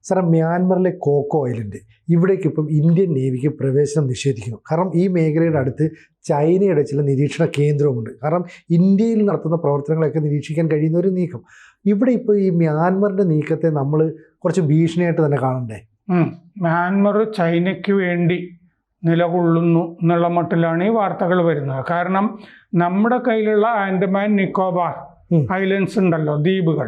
സാറേ, മ്യാൻമറിലെ coco island ഇവിടേക്ക് ഇപ്പം ഇന്ത്യൻ നേവിക്ക് പ്രവേശനം നിഷേധിക്കുന്നു. കാരണം ഈ മേഖലയുടെ അടുത്ത് ചൈനയുടെ ചില നിരീക്ഷണ കേന്ദ്രവുമുണ്ട്. കാരണം ഇന്ത്യയിൽ നടത്തുന്ന പ്രവർത്തനങ്ങളൊക്കെ നിരീക്ഷിക്കാൻ കഴിയുന്ന ഒരു നീക്കം. ഇവിടെ ഇപ്പോൾ ഈ മ്യാൻമറിൻ്റെ നീക്കത്തെ നമ്മൾ കുറച്ച് ഭീഷണിയായിട്ട് തന്നെ കാണണ്ടേ? മ്യാൻമർ ചൈനയ്ക്ക് വേണ്ടി നിലകൊള്ളുന്നു എന്നുള്ള മട്ടിലാണ് ഈ വാർത്തകൾ വരുന്നത്. കാരണം നമ്മുടെ കയ്യിലുള്ള ആൻഡമാൻ നിക്കോബാർ ഐലൻഡ്സ് ഉണ്ടല്ലോ, ദ്വീപുകൾ,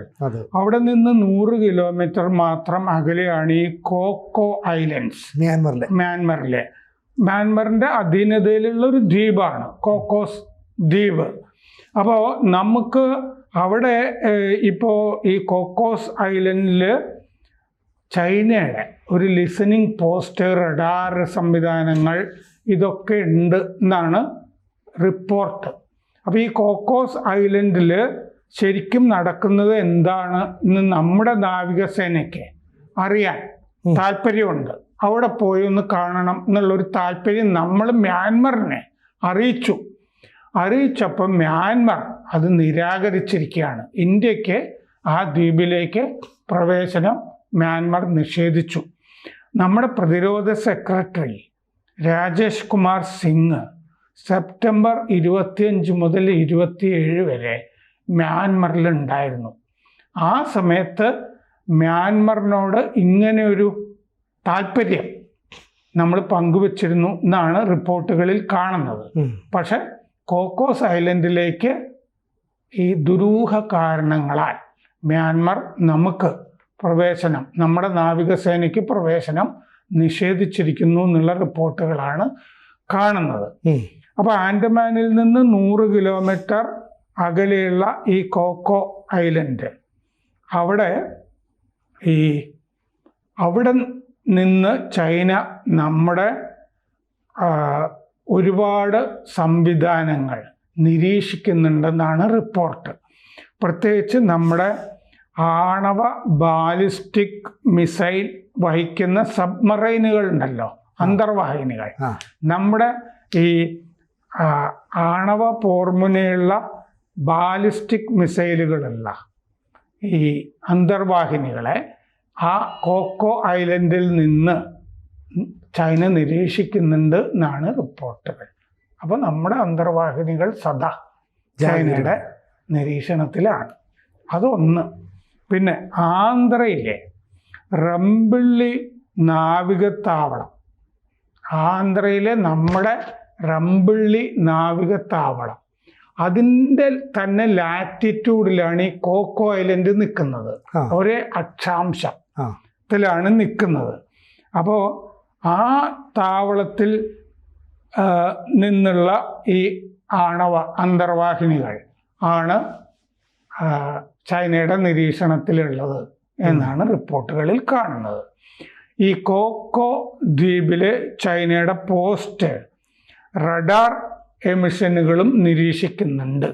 അവിടെ നിന്ന് 100 കിലോമീറ്റർ മാത്രം അകലെയാണ് ഈ കോക്കോ ഐലൻഡ്സ്. മ്യാൻമറിന്റെ അധീനതയിലുള്ള ഒരു ദ്വീപാണ് കോക്കോസ് ദ്വീപ്. അപ്പോൾ നമുക്ക് അവിടെ ഇപ്പോൾ ഈ കോക്കോസ് ഐലൻഡിൽ ചൈനയുടെ ഒരു ലിസണിങ് പോസ്റ്റ്, റഡാർ സംവിധാനങ്ങൾ ഇതൊക്കെ ഉണ്ട് എന്നാണ് റിപ്പോർട്ട്. അപ്പോൾ ഈ കോക്കോസ് ഐലൻഡിൽ ശരിക്കും നടക്കുന്നത് എന്താണ് എന്ന് നമ്മുടെ നാവികസേനയ്ക്ക് അറിയാൻ താല്പര്യമുണ്ട്. അവിടെ പോയി ഒന്ന് കാണണം എന്നുള്ളൊരു താല്പര്യം നമ്മൾ മ്യാൻമറിനെ അറിയിച്ചപ്പോൾ മ്യാൻമർ അത് നിരാകരിച്ചിരിക്കുകയാണ്. ഇന്ത്യക്ക് ആ ദ്വീപിലേക്ക് പ്രവേശനം മ്യാൻമർ നിഷേധിച്ചു. നമ്മുടെ പ്രതിരോധ സെക്രട്ടറി രാജേഷ് കുമാർ സിംഗ് സെപ്റ്റംബർ 25 മുതൽ 27 വരെ മ്യാൻമറിലുണ്ടായിരുന്നു. ആ സമയത്ത് മ്യാൻമറിനോട് ഇങ്ങനെ ഒരു താല്പര്യം നമ്മൾ പങ്കുവച്ചിരുന്നു എന്നാണ് റിപ്പോർട്ടുകളിൽ കാണുന്നത്. പക്ഷെ കോക്കോസ് ഐലൻഡിലേക്ക് ഈ ദുരൂഹ കാരണങ്ങളാൽ മ്യാൻമർ നമുക്ക് പ്രവേശനം, നമ്മുടെ നാവികസേനയ്ക്ക് പ്രവേശനം നിഷേധിച്ചിരിക്കുന്നു എന്നുള്ള റിപ്പോർട്ടുകളാണ് കാണുന്നത്. അപ്പോൾ ആൻഡമാനിൽ നിന്ന് 100 കിലോമീറ്റർ അകലെയുള്ള ഈ കോക്കോ ഐലൻഡ്, അവിടെ നിന്ന് ചൈന നമ്മുടെ ഒരുപാട് സംവിധാനങ്ങൾ നിരീക്ഷിക്കുന്നുണ്ടെന്നാണ് റിപ്പോർട്ട്. പ്രത്യേകിച്ച് നമ്മുടെ ആണവ ബാലിസ്റ്റിക് മിസൈൽ വഹിക്കുന്ന സബ്മറൈനുകൾ ഉണ്ടല്ലോ, അന്തർവാഹിനികൾ. നമ്മുടെ ഈ ആണവ പോർമുനയുള്ള ബാലിസ്റ്റിക് മിസൈലുകളുള്ള ഈ അന്തർവാഹിനികളെ ആ കോക്കോ ഐലൻഡിൽ നിന്ന് ചൈന നിരീക്ഷിക്കുന്നുണ്ട് എന്നാണ് റിപ്പോർട്ടുകൾ. അപ്പോൾ നമ്മുടെ അന്തർവാഹിനികൾ സദാ ചൈനയുടെ നിരീക്ഷണത്തിലാണ്. അതൊന്ന്. പിന്നെ ആന്ധ്രയിലെ റംപിള്ളി നാവികത്താവളം, ആന്ധ്രയിലെ നമ്മുടെ റംപിള്ളി നാവികത്താവളം, അതിൻ്റെ തന്നെ ലാറ്റിറ്റ്യൂഡിലാണ് ഈ കോക്കോ ഐലൻഡ് നിൽക്കുന്നത്. ഒരേ അക്ഷാംശത്തിലാണ് നിൽക്കുന്നത്. അപ്പോൾ ആ താവളത്തിൽ നിന്നുള്ള ഈ ആണവ അന്തർവാഹിനികൾ ആണ് ചൈനയുടെ നിരീക്ഷണത്തിലുള്ളത് എന്നാണ് റിപ്പോർട്ടുകളിൽ കാണുന്നത്. ഈ കോക്കോ ദ്വീപിലെ ചൈനയുടെ പോസ്റ്റ് റഡാർ എമിഷനുകളും നിരീക്ഷിക്കുന്നുണ്ട്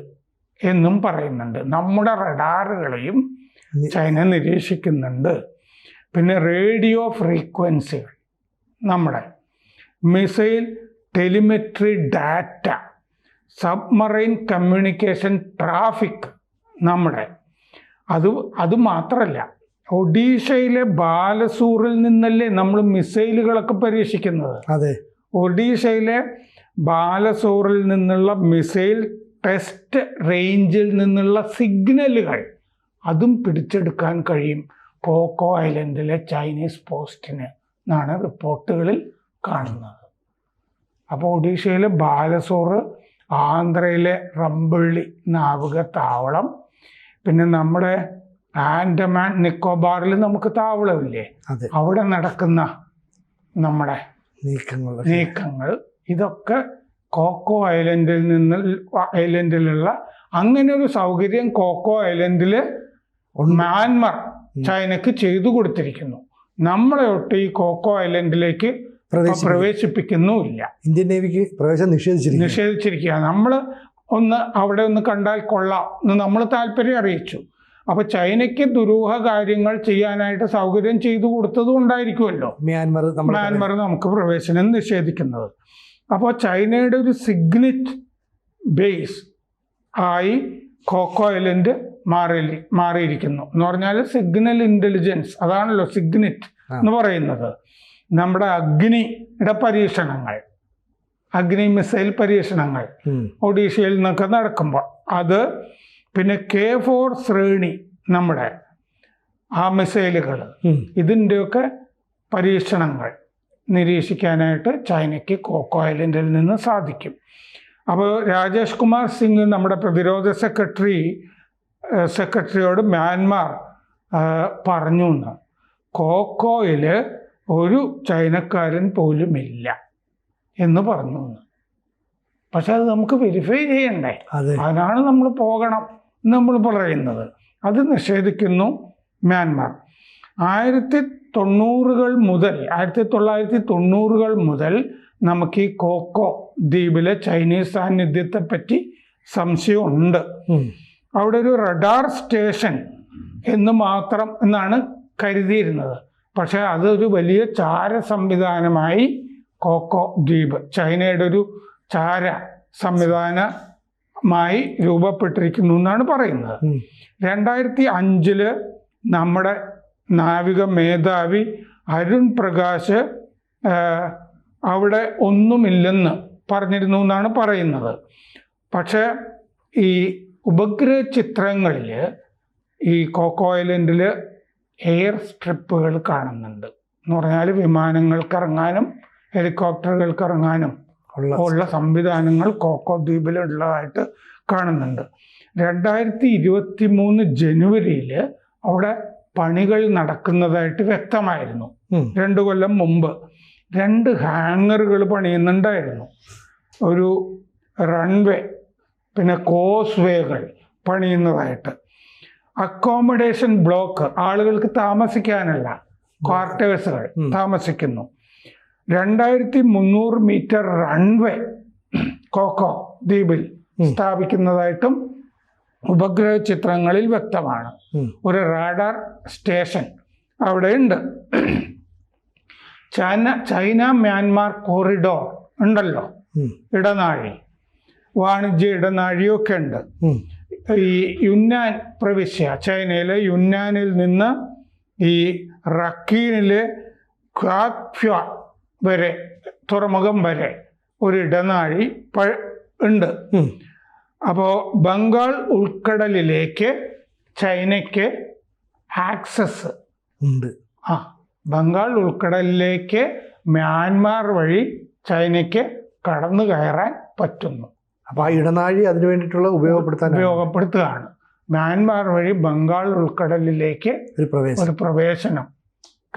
എന്നും പറയുന്നുണ്ട്. നമ്മുടെ റഡാറുകളെയും ചൈന നിരീക്ഷിക്കുന്നുണ്ട്. പിന്നെ റേഡിയോ ഫ്രീക്വൻസികൾ, നമ്മുടെ missile telemetry data, submarine communication traffic, നമ്മുടെ അത് മാത്രമല്ല, ഒഡീഷയിലെ ബാലസൂറിൽ നിന്നല്ലേ നമ്മൾ മിസൈലുകളൊക്കെ പരീക്ഷിക്കുന്നത്. അതെ, ഒഡീഷയിലെ ബാലസൂറിൽ നിന്നുള്ള മിസൈൽ ടെസ്റ്റ് റേഞ്ചിൽ നിന്നുള്ള സിഗ്നലുകൾ അതും പിടിച്ചെടുക്കാൻ കഴിയും കോക്കോ ഐലൻഡിലെ ചൈനീസ് പോസ്റ്റിന് എന്നാണ് റിപ്പോർട്ടുകളിൽ കാണുന്നത്. അപ്പോൾ ഒഡീഷയിലെ ബാലസൂർ, ആന്ധ്രയിലെ റംപിള്ളി നാവികത്താവളം, പിന്നെ നമ്മുടെ ആൻഡമാൻ നിക്കോബാറിൽ നമുക്ക് താവളമില്ലേ, അവിടെ നടക്കുന്ന നമ്മുടെ നീക്കങ്ങൾ ഇതൊക്കെ കോക്കോ ഐലൻഡിലുള്ള അങ്ങനെ ഒരു സൗകര്യം കോക്കോ ഐലൻഡിൽ മ്യാൻമർ ചൈനക്ക് ചെയ്തു കൊടുത്തിരിക്കുന്നു. നമ്മളെ ഒട്ട് ഈ കോക്കോ ഐലൻഡിലേക്ക് പ്രവേശിപ്പിക്കുന്നുമില്ല. ഇന്ത്യൻ നേവിക്ക് പ്രവേശനം നിഷേധിച്ചിരിക്കുക. നമ്മൾ അവിടെ ഒന്ന് കണ്ടാൽ കൊള്ളാം എന്ന് നമ്മൾ താല്പര്യം അറിയിച്ചു. അപ്പോൾ ചൈനയ്ക്ക് ദുരൂഹ കാര്യങ്ങൾ ചെയ്യാനായിട്ട് സൗകര്യം ചെയ്തു കൊടുത്തത് കൊണ്ടായിരിക്കുമല്ലോ മ്യാൻമർ നമുക്ക് പ്രവേശനം നിഷേധിക്കുന്നത്. അപ്പോൾ ചൈനയുടെ ഒരു സിഗ്നറ്റ് ബേസ് ആയി കോക്കോ ഐലൻഡ് മാറിയിരിക്കുന്നു എന്ന് പറഞ്ഞാൽ സിഗ്നൽ ഇൻ്റലിജൻസ്, അതാണല്ലോ സിഗ്നിറ്റ് എന്ന് പറയുന്നത്. നമ്മുടെ അഗ്നിയുടെ പരീക്ഷണങ്ങൾ, അഗ്നി മിസൈൽ പരീക്ഷണങ്ങൾ ഒഡീഷയിൽ നിന്നൊക്കെ നടക്കുമ്പോൾ അത്, പിന്നെ K4 ശ്രേണി നമ്മുടെ ആ മിസൈലുകൾ, ഇതിൻ്റെയൊക്കെ പരീക്ഷണങ്ങൾ നിരീക്ഷിക്കാനായിട്ട് ചൈനയ്ക്ക് കോക്കോ ഐലൻഡിൽ നിന്ന് സാധിക്കും. അപ്പോൾ രാജേഷ് കുമാർ സിംഗ് നമ്മുടെ പ്രതിരോധ സെക്രട്ടറിയോട് മ്യാൻമാർ പറഞ്ഞു എന്ന്, കോക്കോയിൽ ഒരു ചൈനക്കാരൻ പോലും ഇല്ല എന്ന് പറഞ്ഞു എന്ന്. പക്ഷെ അത് നമുക്ക് വെരിഫൈ ചെയ്യണ്ടേ, അതിനാണ് നമ്മൾ പോകണം എന്ന് നമ്മൾ പറയുന്നത്. അത് നിഷേധിക്കുന്നു മ്യാൻമാർ. 1990 മുതൽ നമുക്ക് ഈ കോക്കോ ദ്വീപിലെ ചൈനീസ് സാന്നിധ്യത്തെ പറ്റി സംശയമുണ്ട്. അവിടെ ഒരു റഡാർ സ്റ്റേഷൻ എന്ന് മാത്രം എന്നാണ് കരുതിയിരുന്നത്. പക്ഷേ അതൊരു വലിയ ചാര സംവിധാനമായി കോക്കോ ദ്വീപ് ചൈനയുടെ ഒരു ചാര സംവിധാനമായി രൂപപ്പെട്ടിരിക്കുന്നു എന്നാണ് പറയുന്നത്. 2005 നമ്മുടെ നാവിക മേധാവി അരുൺ പ്രകാശ് അവിടെ ഒന്നുമില്ലെന്ന് പറഞ്ഞിരുന്നു എന്നാണ് പറയുന്നത്. പക്ഷേ ഈ ഉപഗ്രഹ ചിത്രങ്ങളിൽ ഈ കോക്കോ ഐലൻഡിൽ എയർ സ്ട്രിപ്പുകൾ കാണുന്നുണ്ട്. എന്ന് പറഞ്ഞാൽ വിമാനങ്ങൾക്ക് ഇറങ്ങാനും ഹെലികോപ്റ്ററുകൾക്ക് ഇറങ്ങാനും ഉള്ള സംവിധാനങ്ങൾ കോക്കോ ദ്വീപിലുള്ളതായിട്ട് കാണുന്നുണ്ട്. 2023 ജനുവരിയിൽ അവിടെ പണികൾ നടക്കുന്നതായിട്ട് വ്യക്തമായിരുന്നു. 2 കൊല്ലം മുമ്പ് 2 ഹാങ്ങറുകൾ പണിയുന്നുണ്ടായിരുന്നു. ഒരു റൺവേ, പിന്നെ കോസ് വേകൾ പണിയുന്നതായിട്ട്. അക്കോമഡേഷൻ ബ്ലോക്ക്, ആളുകൾക്ക് താമസിക്കാനുള്ള ക്വാർട്ടേഴ്സുകൾ താമസിക്കുന്നു. 2300 മീറ്റർ റൺവേ കോക്കോ ദ്വീപിൽ സ്ഥാപിക്കുന്നതായിട്ടും ഉപഗ്രഹ ചിത്രങ്ങളിൽ വ്യക്തമാണ്. ഒരു റാഡാർ സ്റ്റേഷൻ അവിടെ ഉണ്ട്. ചൈന മ്യാൻമാർ കോറിഡോർ ഉണ്ടല്ലോ, ഇടനാഴി, വാണിജ്യ ഇടനാഴിയൊക്കെ ഉണ്ട്. ഈ യുന്നാൻ പ്രവിശ്യ, ചൈനയിലെ യുന്നാനിൽ നിന്ന് ഈ റക്കീനിലെ ക്വാക്ഫ്യ വരെ, തുറമുഖം വരെ ഒരു ഇടനാഴി ഉണ്ട്. അപ്പോൾ ബംഗാൾ ഉൾക്കടലിലേക്ക് ചൈനയ്ക്ക് ആക്സസ് ഉണ്ട്. ബംഗാൾ ഉൾക്കടലിലേക്ക് മ്യാൻമാർ വഴി ചൈനയ്ക്ക് കടന്നു കയറാൻ പറ്റുന്നു. അപ്പോൾ ആ ഇടനാഴി അതിനു വേണ്ടിയിട്ടുള്ള ഉപയോഗപ്പെടുത്തുകയാണ്. മ്യാൻമാർ വഴി ബംഗാൾ ഉൾക്കടലിലേക്ക് ഒരു പ്രവേശനം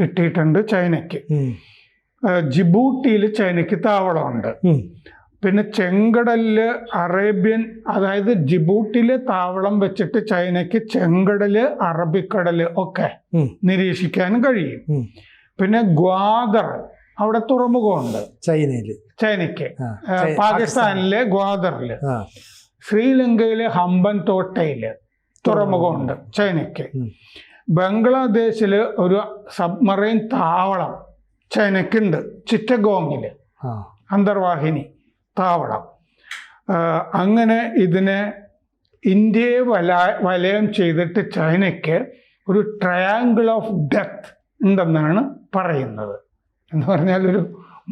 കിട്ടിയിട്ടുണ്ട് ചൈനയ്ക്ക്. ജിബൂട്ടിയിൽ ചൈനയ്ക്ക് താവളമുണ്ട്. പിന്നെ ചെങ്കടലില് അറേബ്യൻ, അതായത് ജിബൂട്ടിയിലെ താവളം വെച്ചിട്ട് ചൈനയ്ക്ക് ചെങ്കടല്, അറബിക്കടല് ഒക്കെ നിരീക്ഷിക്കാൻ കഴിയും. പിന്നെ ഗ്വാദർ, അവിടെ തുറമുഖമുണ്ട് ചൈനയ്ക്ക്. പാകിസ്ഥാനിലെ ഗ്വാദറില്, ശ്രീലങ്കയിലെ ഹമ്പൻ തോട്ടയില് തുറമുഖമുണ്ട് ചൈനയ്ക്ക്. ബംഗ്ലാദേശില് ഒരു സബ്മറൈൻ താവളം ചൈനയ്ക്കുണ്ട്, ചിറ്റഗോങ്ങില് അന്തർവാഹിനി താവളം. അങ്ങനെ ഇതിനെ ഇന്ത്യയെ വലയം ചെയ്തിട്ട് ചൈനയ്ക്ക് ഒരു ട്രയാങ്കിൾ ഓഫ് ഡെത്ത് ഉണ്ടെന്നാണ് പറയുന്നത്. എന്ന് പറഞ്ഞാൽ ഒരു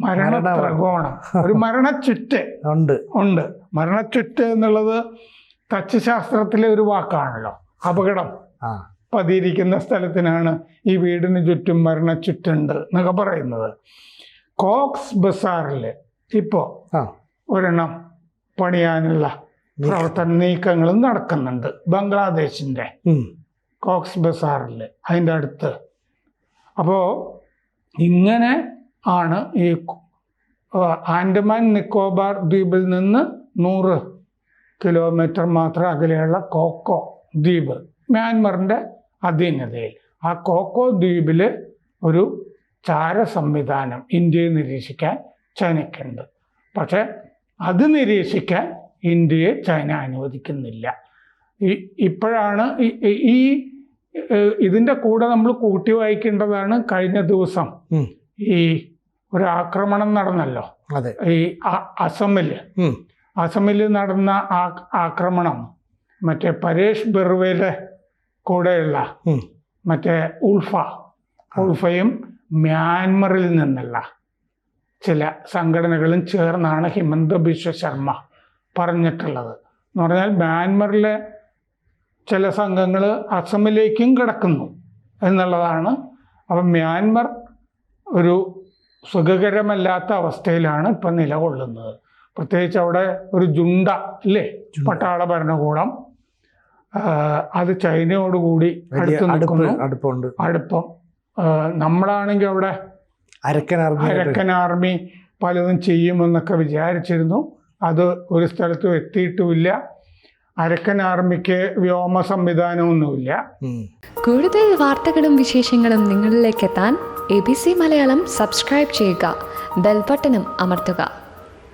മരണ ത്രികോണം, ഒരു മരണച്ചുറ്റ് ഉണ്ട്. മരണച്ചുറ്റ് എന്നുള്ളത് തച്ചുശാസ്ത്രത്തിലെ ഒരു വാക്കാണല്ലോ. അപകടം പതിയിരിക്കുന്ന സ്ഥലത്തിനാണ് ഈ വീടിന് ചുറ്റും മരണച്ചുറ്റുണ്ട് എന്നൊക്കെ പറയുന്നത്. കോക്സ് ബസാറിൽ ഇപ്പോൾ ഒരെണ്ണം പണിയാനുള്ള പ്രവർത്തന നീക്കങ്ങളും നടക്കുന്നുണ്ട് ബംഗ്ലാദേശിൻ്റെ കോക്സ് ബസാറിൽ, അതിൻ്റെ അടുത്ത്. അപ്പോൾ ഇങ്ങനെ ആണ് ഈ ആൻഡമാൻ നിക്കോബാർ ദ്വീപിൽ നിന്ന് 100 കിലോമീറ്റർ മാത്രം അകലെയുള്ള കോക്കോ ദ്വീപ് മ്യാൻമറിൻ്റെ അധീനതയിൽ. ആ കോക്കോ ദ്വീപിൽ ഒരു ചാര സംവിധാനം ഇന്ത്യയെ നിരീക്ഷിക്കാൻ ചൈനയ്ക്കുണ്ട്. പക്ഷെ അത് നിരീക്ഷിക്കാൻ ഇന്ത്യയെ ചൈന അനുവദിക്കുന്നില്ല. ഇപ്പോഴാണ് ഇതിൻ്റെ കൂടെ നമ്മൾ കൂട്ടി വായിക്കേണ്ടതാണ്. കഴിഞ്ഞ ദിവസം ഈ ഒരു ആക്രമണം നടന്നല്ലോ, ഈ അസമിൽ നടന്ന ആക്രമണം, മറ്റേ പരേഷ് ബെർവയിലെ കൂടെയുള്ള മറ്റേ ഉൾഫയും മ്യാൻമറിൽ നിന്നുള്ള ചില സംഘടനകളും ചേർന്നാണ് ഹിമന്ത ബിശ്വ ശർമ്മ പറഞ്ഞിട്ടുള്ളത്. എന്ന് പറഞ്ഞാൽ മ്യാൻമറിലെ ചില സംഘങ്ങൾ അസമിലേക്കും കിടക്കുന്നു എന്നുള്ളതാണ്. അപ്പം മ്യാൻമർ ഒരു സുഖകരമല്ലാത്ത അവസ്ഥയിലാണ് ഇപ്പം നിലകൊള്ളുന്നത്. പ്രത്യേകിച്ച് അവിടെ ഒരു ജുണ്ട അല്ലേ, പട്ടാള ഭരണകൂടം, അത് ചൈനയോടുകൂടി അടുപ്പം. നമ്മളാണെങ്കിൽ അവിടെ അരക്കൻ ആർമി പലതും ചെയ്യുമെന്നൊക്കെ വിചാരിച്ചിരുന്നു. അത് ഒരു സ്ഥലത്തും എത്തിയിട്ടുമില്ല. അരക്കൻ ആർമിക്ക് വ്യോമ സംവിധാനമൊന്നുമില്ല. കൂടുതൽ വാർത്തകളും വിശേഷങ്ങളും നിങ്ങളിലേക്ക് എത്താൻ ABC മലയാളം സബ്സ്ക്രൈബ് ചെയ്യുക, ബെൽ ബട്ടണും അമർത്തുക.